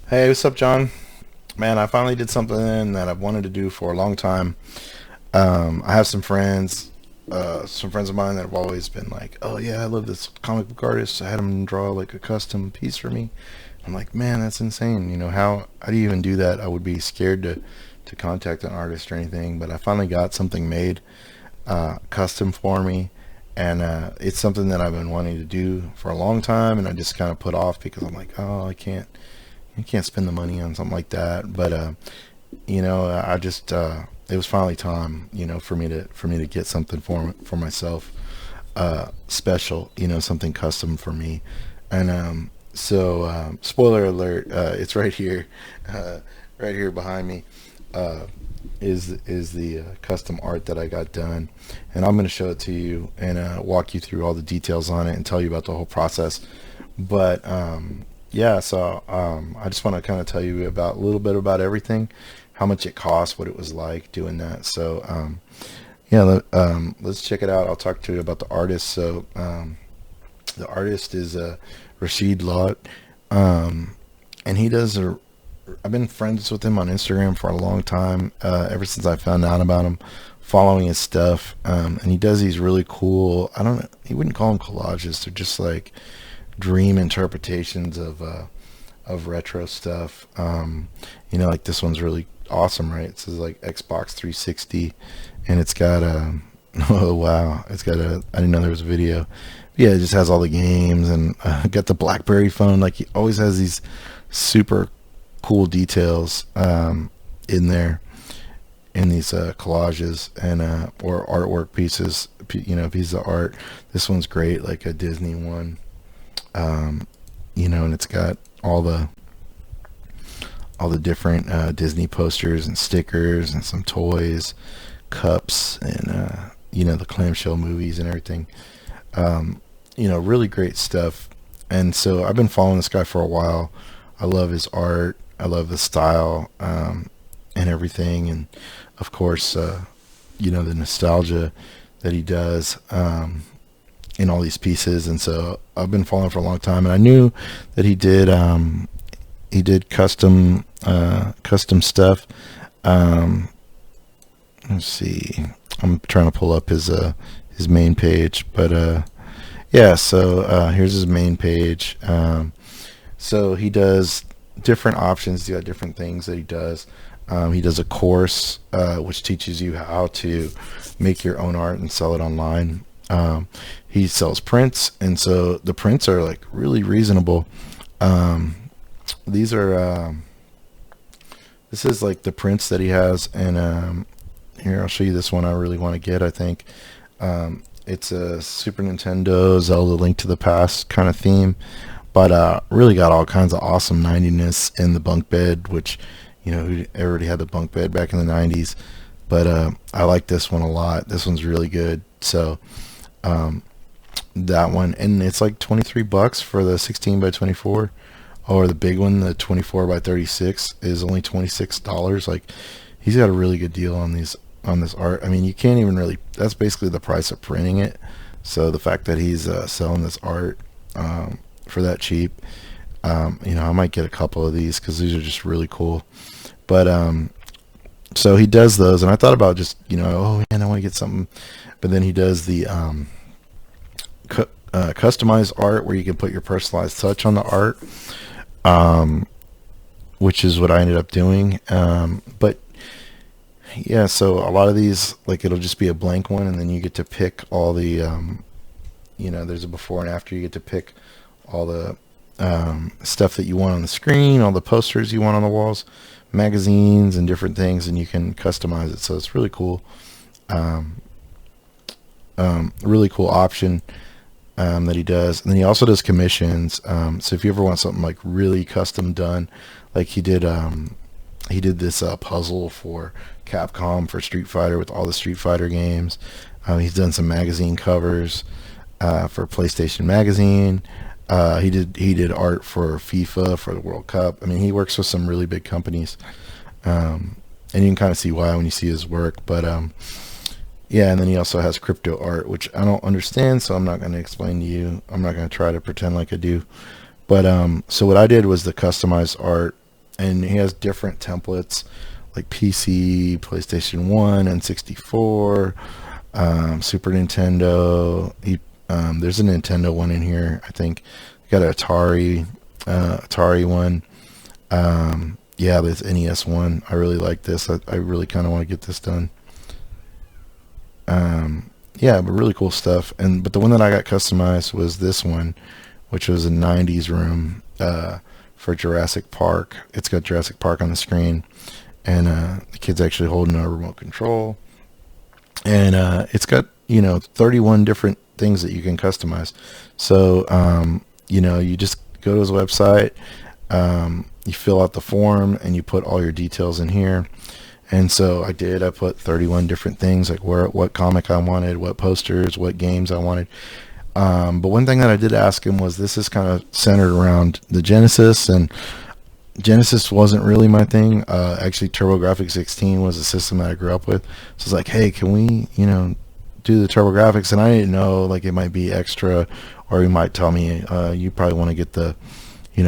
Hey, what's up, John? Man, I finally did something that I've wanted to do for a long time. I have some friends of mine that have always been like, "Oh yeah, I love this comic book artist." I had him draw like a custom piece for me. I'm like, man, that's insane. How do you even do that? I would be scared to contact an artist or anything, but I finally got something made custom for me, and it's something that I've been wanting to do for a long time, and I just kind of put off because I'm like, oh, I can't spend the money on something like that. But I just it was finally time, for me to get something for myself, special, something custom for me. And spoiler alert, it's right here, uh, right here behind me. Uh, is the custom art that I got done, and I'm going to show it to you and walk you through all the details on it and tell you about the whole process. But yeah, so I just want to kind of tell you about a little bit about everything, how much it cost, what it was like doing that. So yeah, let's check it out. I'll talk to you about the artist. So the artist is Rachid Lotf, and he does a. I've been friends with him on Instagram for a long time, ever since I found out about him, following his stuff. And he does these really cool. I don't know. He wouldn't call them collages. They're just like dream interpretations of retro stuff. Like this one's really awesome, right? It says like Xbox 360, and it's got a oh wow, it's got a I didn't know there was a video. Yeah, it just has all the games and got the BlackBerry phone. Like he always has these super cool details in there in these collages and or artwork pieces. Pieces of art. This one's great, like a Disney one. Um, and it's got all the different Disney posters and stickers and some toys, cups, and the clamshell movies and everything. Really great stuff. And so I've been following this guy for a while. I love his art. I love the style, and everything, and of course, the nostalgia that he does. In all these pieces, and so I've been following for a long time, and I knew that he did custom stuff. Um, let's see, I'm trying to pull up his main page, but yeah. So here's his main page. So he does different options. He's got different things that he does. He does a course which teaches you how to make your own art and sell it online. He sells prints, and so the prints are like really reasonable. Um, these are this is like the prints that he has, and here I'll show you this one I really want to get. I think it's a Super Nintendo Zelda Link to the Past kind of theme, but really got all kinds of awesome 90ness in the bunk bed, which everybody had the bunk bed back in the 90s. But I like this one a lot. This one's really good. So um, that one, and it's like 23 bucks for the 16 by 24, or the big one, the 24 by 36, is only $26. Like he's got a really good deal on this art. I mean, you can't even really. That's basically the price of printing it. So the fact that he's selling this art for that cheap, I might get a couple of these because these are just really cool. But so he does those, and I thought about just oh man, I want to get something. But then he does the customized art where you can put your personalized touch on the art, um, which is what I ended up doing. But yeah, so a lot of these, like it'll just be a blank one, and then you get to pick all the, there's a before and after. You get to pick all the stuff that you want on the screen, all the posters you want on the walls, magazines, and different things, and you can customize it. So it's really cool. Um, really cool option that he does. And then he also does commissions. So if you ever want something like really custom done, like he did this puzzle for Capcom for Street Fighter with all the Street Fighter games. He's done some magazine covers for PlayStation Magazine. He did art for FIFA for the World Cup. I mean, he works with some really big companies, and you can kind of see why when you see his work. But yeah, and then he also has crypto art, which I don't understand, so I'm not going to explain to you. I'm not going to try to pretend like I do. But so what I did was the customized art. and he has different templates like PC, PlayStation 1, N64, Super Nintendo. There's a Nintendo one in here, I think. Got an Atari one. Yeah, this NES one. I really like this. I really kind of want to get this done. Yeah, but really cool stuff. But the one that I got customized was this one, which was a '90s room for Jurassic Park. It's got Jurassic Park on the screen, and the kid's actually holding a remote control, and it's got 31 different things that you can customize. So you just go to his website, you fill out the form, and you put all your details in here. And so I put 31 different things, like what comic I wanted, what posters, what games I wanted. But one thing that I did ask him was, this is kind of centered around the Genesis, and Genesis wasn't really my thing. Actually, TurboGrafx-16 was a system that I grew up with. So it's like, hey, can we, do the TurboGrafx? And I didn't know, like, it might be extra, or he might tell me, you probably want to get the,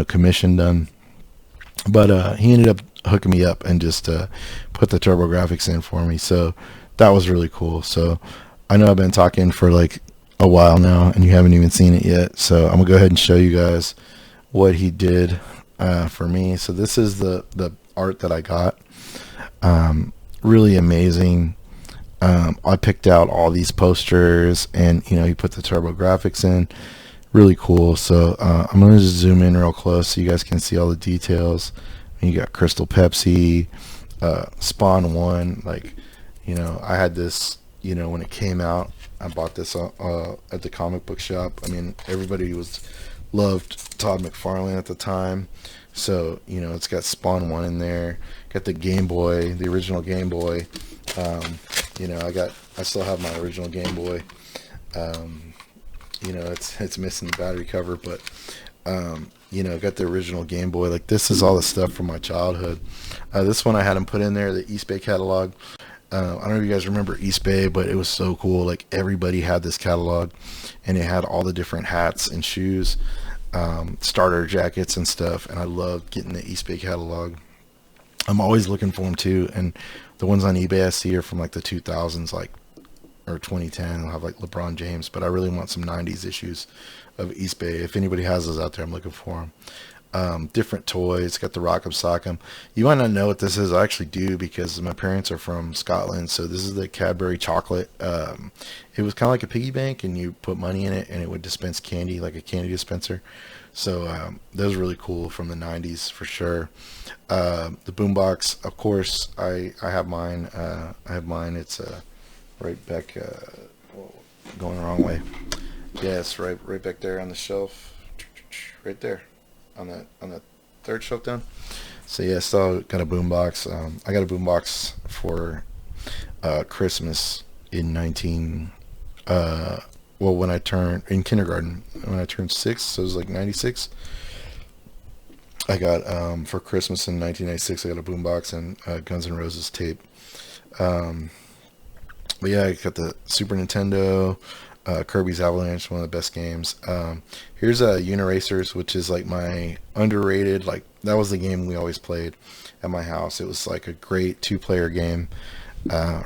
commission done. But he ended up hooking me up and just put the TurboGrafx in for me. So that was really cool. So I know I've been talking for like a while now, and you haven't even seen it yet. So I'm gonna go ahead and show you guys what he did for me. So this is the art that I got. Really amazing. I picked out all these posters, and he put the TurboGrafx in. Really cool. So I'm going to just zoom in real close so you guys can see all the details. You got Crystal Pepsi, Spawn 1. Like, I had this, when it came out. I bought this at the comic book shop. I mean, everybody loved Todd McFarlane at the time. So, it's got Spawn 1 in there. Got the Game Boy, the original Game Boy. I still have my original Game Boy. It's missing the battery cover, but got the original Game Boy. Like, this is all the stuff from my childhood. This one I had him put in there, the East Bay catalog. I don't know if you guys remember East Bay, but it was so cool. Like, everybody had this catalog, and it had all the different hats and shoes, starter jackets and stuff. And I loved getting the East Bay catalog. I'm always looking for them too, and the ones on eBay I see are from like the 2000s, like, or 2010. I'll have like LeBron James, but I really want some 90s issues of East Bay. If anybody has those out there, I'm looking for them. Different toys. Got the Rock'em Sock'em. You might not know what this is. I actually do, because my parents are from Scotland. So this is the Cadbury chocolate. It was kind of like a piggy bank, and you put money in it, and it would dispense candy, like a candy dispenser. So that was really cool, from the 90s for sure. The boombox, of course, I have mine. It's right back, going the wrong way. Yes, right back there on the shelf, right there, on the third shelf down. So yeah, still got a boombox. I got a boombox for Christmas in when I turned in kindergarten, when I turned 6, so it was like 96. I got for Christmas in 1996. I got a boombox and Guns N' Roses tape. But yeah, I got the Super Nintendo, Kirby's Avalanche, one of the best games. Here's Uniracers, which is like my underrated, like, that was the game we always played at my house. It was like a great 2-player game,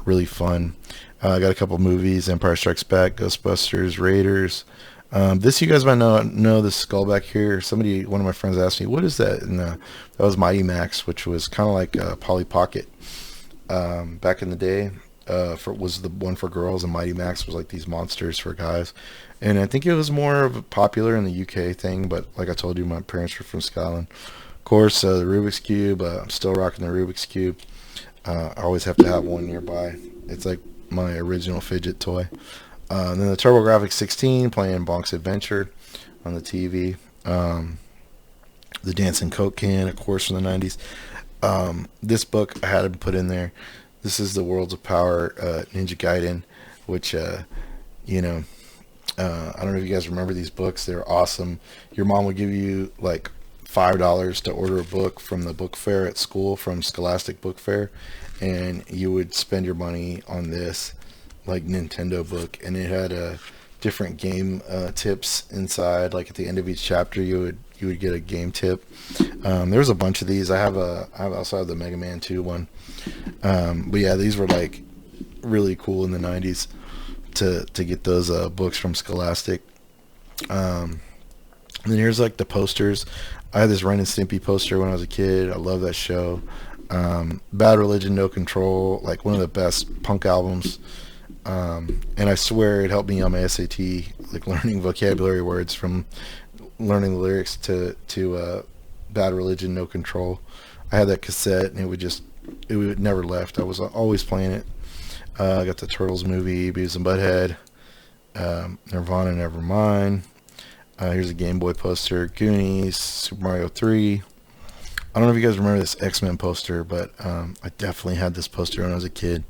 really fun. I got a couple movies: Empire Strikes Back, Ghostbusters, Raiders. This, you guys might know this skull back here. One of my friends asked me, what is that? And that was Mighty Max, which was kind of like Polly Pocket back in the day. Was the one for girls, and Mighty Max was like these monsters for guys. And I think it was more of a popular in the UK thing, but like I told you, my parents were from Scotland. Of course, the Rubik's Cube. I'm still rocking the Rubik's Cube. I always have to have one nearby. It's like my original fidget toy. And then the TurboGrafx-16, playing Bonk's Adventure on the TV. The Dancing Coke can, of course, from the 90s. This book I had to put in there. This is the Worlds of Power Ninja Gaiden, which, I don't know if you guys remember these books. They're awesome. Your mom would give you like $5 to order a book from the book fair at school, from Scholastic Book Fair, and you would spend your money on this like Nintendo book, and it had different game tips inside. Like at the end of each chapter, you would get a game tip. There was a bunch of these. I also have the Mega Man 2 one. But yeah, these were like really cool in the 90s to get those books from Scholastic. And then here's like the posters. I had this Ren and Stimpy poster when I was a kid. I love that show. Bad Religion, No Control, like one of the best punk albums. And I swear it helped me on my SAT, like learning vocabulary words from learning the lyrics to Bad Religion, No Control. I had that cassette, and it would never left. I was always playing it. I got the Turtles movie, Beavis and Butthead, Nirvana, Nevermind. Here's a Game Boy poster, Goonies, Super Mario 3. I don't know if you guys remember this X-Men poster, but I definitely had this poster when I was a kid.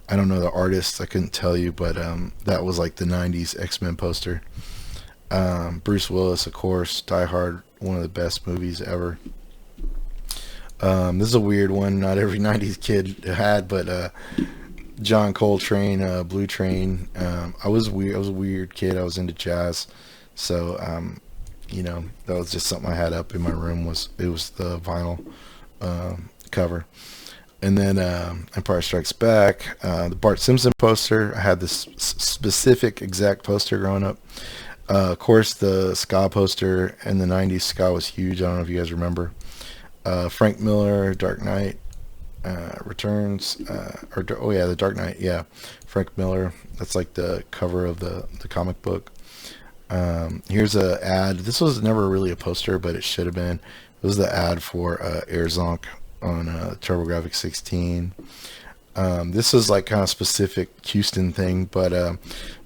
I don't know the artist, I couldn't tell you, but that was like the 90s X-Men poster. Bruce Willis, of course, Die Hard, one of the best movies ever. This is a weird one, not every 90s kid had, but John Coltrane, Blue Train. I was weird. I was a weird kid. I was into jazz, so that was just something I had up in my room. It was the vinyl cover, and then Empire Strikes Back, the Bart Simpson poster. I had this specific exact poster growing up. Of course, the ska poster in the '90s. Ska was huge. I don't know if you guys remember. Frank Miller, Dark Knight Returns, the Dark Knight, yeah, Frank Miller. That's like the cover of the comic book. Here's a ad. This was never really a poster, but it should have been. It was the ad for Air Zonk on TurboGrafx 16. This is like kind of specific Houston thing, but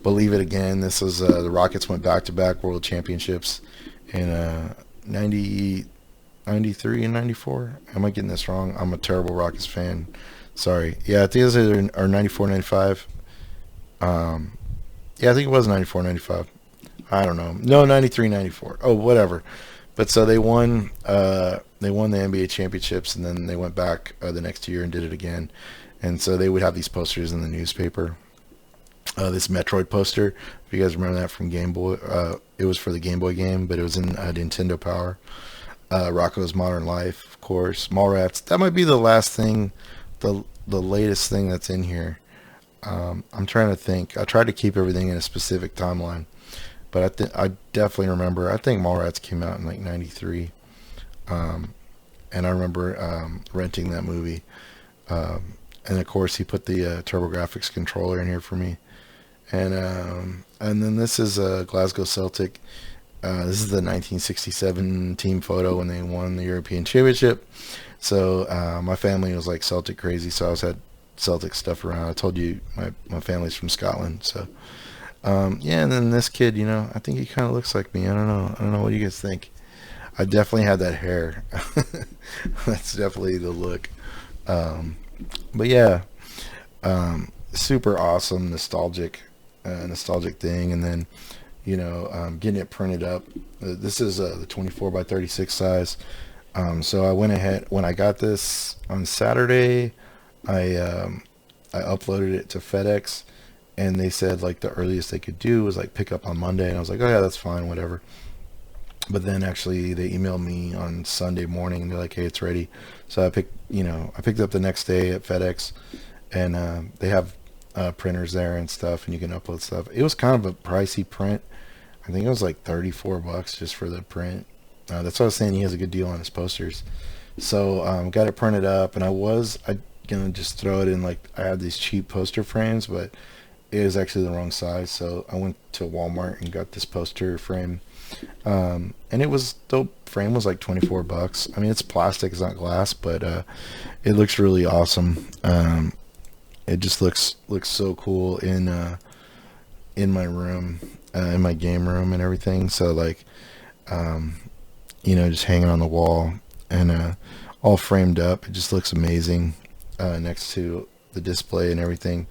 believe it again, this was the Rockets went back-to-back World Championships in 93 and 94. Am I getting this wrong? I'm a terrible Rockets fan. Sorry. Yeah, I think it was either 94, 95. Yeah, I think it was 94, 95. I don't know. No, 93, 94. Oh, whatever. But so they won the NBA championships, and then they went back the next year and did it again. And so they would have these posters in the newspaper. This Metroid poster, if you guys remember that from Game Boy, it was for the Game Boy game, but it was in Nintendo Power. Rocko's Modern Life, of course. Mallrats. That might be the last thing, the latest thing that's in here. I'm trying to think. I tried to keep everything in a specific timeline, but I definitely remember. I think Mallrats came out in like '93, and I remember renting that movie. And of course, he put the TurboGrafx controller in here for me. And then this is a Glasgow Celtic. This is the 1967 team photo when they won the European Championship. So my family was like Celtic crazy, so I always had Celtic stuff around. I told you my family's from Scotland, so yeah. And then this kid, I think he kind of looks like me. I don't know. What do you guys think? I definitely had that hair. That's definitely the look. But yeah, super awesome, nostalgic thing, and then getting it printed up. This is the 24 by 36 size. So I went ahead when I got this on Saturday. I uploaded it to FedEx, and they said like the earliest they could do was like pick up on Monday, and I was like, oh yeah, that's fine, whatever. But then actually they emailed me on Sunday morning and they're like, hey, it's ready. So I picked up the next day at FedEx, and they have printers there and stuff, and you can upload stuff. It was kind of a pricey print. I think it was like $34 just for the print. That's what I was saying. He has a good deal on his posters. So got it printed up, and I gonna just throw it in. Like, I had these cheap poster frames, but it is actually the wrong size. So I went to Walmart and got this poster frame. And the frame was like $24. I mean, it's plastic, it's not glass, but it looks really awesome. It just looks so cool in my room, in my game room and everything. So like, just hanging on the wall and all framed up. It just looks amazing next to the display and everything.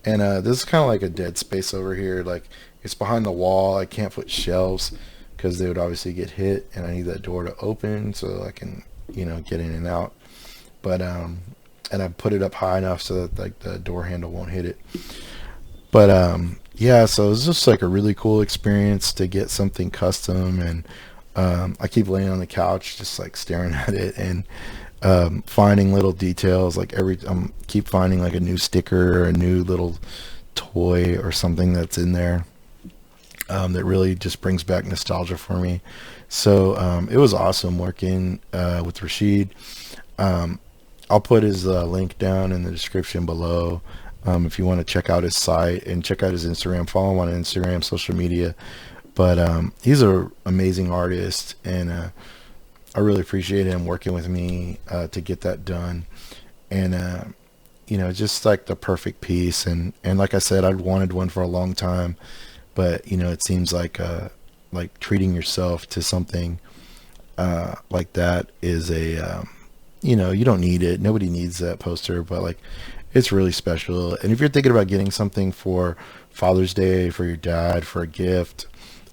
And this is kind of like a dead space over here. Like, it's behind the wall. I can't put shelves because they would obviously get hit, and I need that door to open so I can, get in and out. But and I put it up high enough so that like the door handle won't hit it. But Yeah, so it was just like a really cool experience to get something custom, and I keep laying on the couch just like staring at it and finding little details. Like keep finding like a new sticker or a new little toy or something that's in there that really just brings back nostalgia for me. So it was awesome working with Rashid. Um, I'll put his link down in the description below. If you want to check out his site and check out his Instagram, follow him on Instagram, social media. But he's an amazing artist, and I really appreciate him working with me to get that done. And just like the perfect piece. And like I said, I'd wanted one for a long time, but it seems like treating yourself to something like that is you don't need it. Nobody needs that poster, but like it's really special. And if you're thinking about getting something for Father's Day, for your dad, for a gift,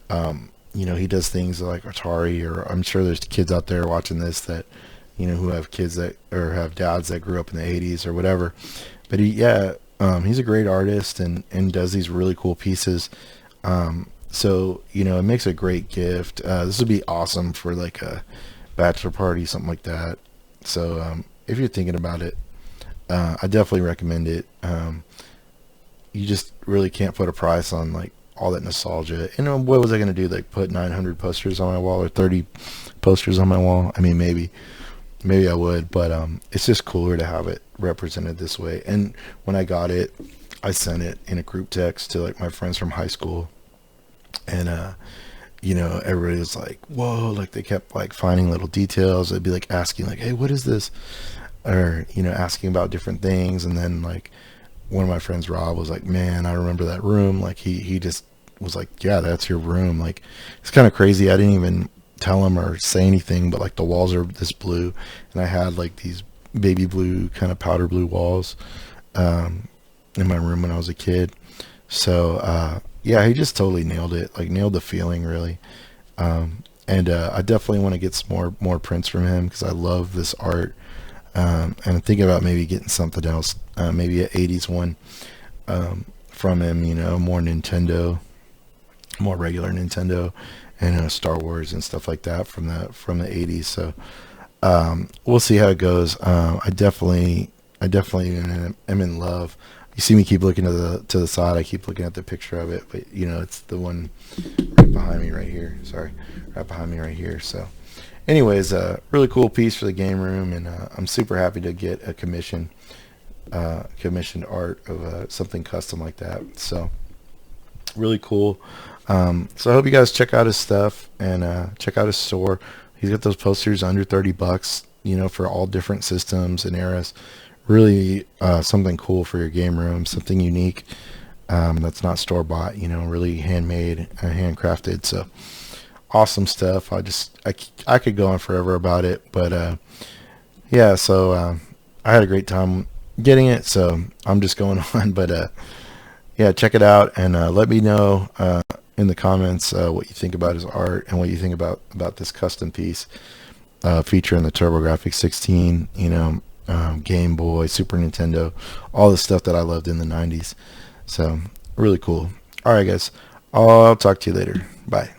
he does things like Atari, or I'm sure there's kids out there watching this that, who have kids that, or have dads that grew up in the 80s or whatever. But he's a great artist and does these really cool pieces. So, it makes a great gift. This would be awesome for like a bachelor party, something like that. So, if you're thinking about it, I definitely recommend it. You just really can't put a price on like all that nostalgia. And what was I going to do? Like put 900 posters on my wall or 30 posters on my wall? I mean, maybe I would, but it's just cooler to have it represented this way. And when I got it, I sent it in a group text to like my friends from high school, and everybody was like, whoa, like they kept like finding little details. They'd be like asking like, hey, what is this? Or asking about different things. And then like one of my friends, Rob, was like, man, I remember that room. Like he just was like, yeah, that's your room. Like it's kind of crazy. I didn't even tell him or say anything, but like the walls are this blue, and I had like these baby blue, kind of powder blue walls in my room when I was a kid. So yeah, he just totally nailed it, like nailed the feeling really. And I definitely want to get some more prints from him because I love this art. And I'm thinking about maybe getting something else, maybe an 80s one from him, more Nintendo, more regular Nintendo, and Star Wars and stuff like that from the 80s. So we'll see how it goes. I definitely am in love. You see me keep looking to the side. I keep looking at the picture of it, but it's the one right behind me right here. Sorry, right behind me right here. So anyways, really cool piece for the game room, and I'm super happy to get a commissioned art of something custom like that. So really cool. So I hope you guys check out his stuff and check out his store. He's got those posters under $30, for all different systems and eras. Really something cool for your game room, something unique that's not store bought. Really handmade and handcrafted. So awesome stuff. I could go on forever about it, but yeah. So I had a great time getting it. So I'm just going on, but yeah, check it out and let me know in the comments what you think about his art and what you think about this custom piece featuring the TurboGrafx 16. Game Boy, Super Nintendo, all the stuff that I loved in the 90s. So really cool. All right, guys. I'll talk to you later. Bye.